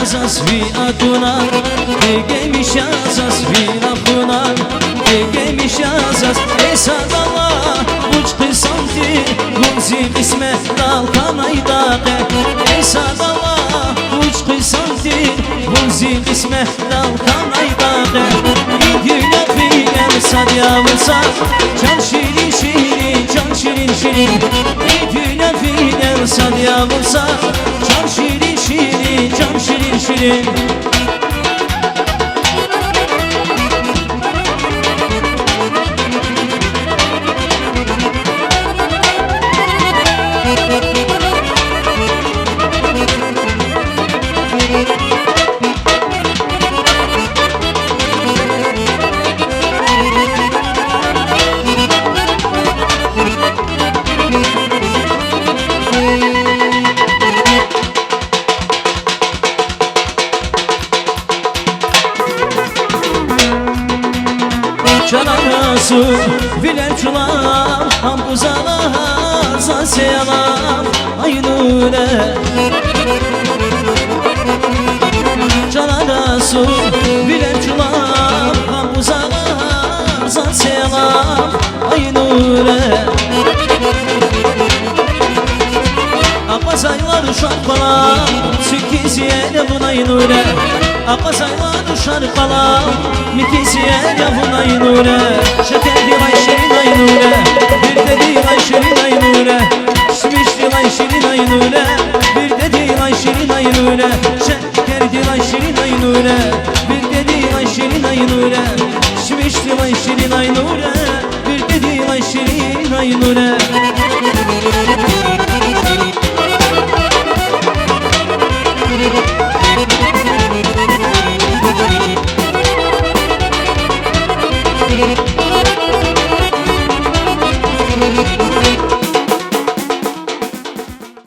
asas vinatuna Gegemiş asas vinatuna Gegemiş asas Esadala uçkı santi Munzil isme dalkanay dağe Esadala uçkı santi Munzil isme dalkanay dağe İdüne figen sadya vursa Can şirin şirin, can şirin şirin İdüne figen sadya vursa Can şirin şirin, can şirin şirin Cananası bilen çulam Hambuzalar zaseyalar aynure Cananası bilen çulam Hambuzalar zaseyalar aynure Akbazaylar şarkılar Sükiziyene buna aynure Akbazaylar şarkılar Mikiziyene buna aynure Şeker dilay şirin aynure Bir de dilay şirin aynure Şmiş dilay şirin aynure Bir de dilay şirin aynure Şeker dilay şirin aynure Bir de dilay şirin aynure Şmiş dilay şirin aynure Bir de dilay şirin aynure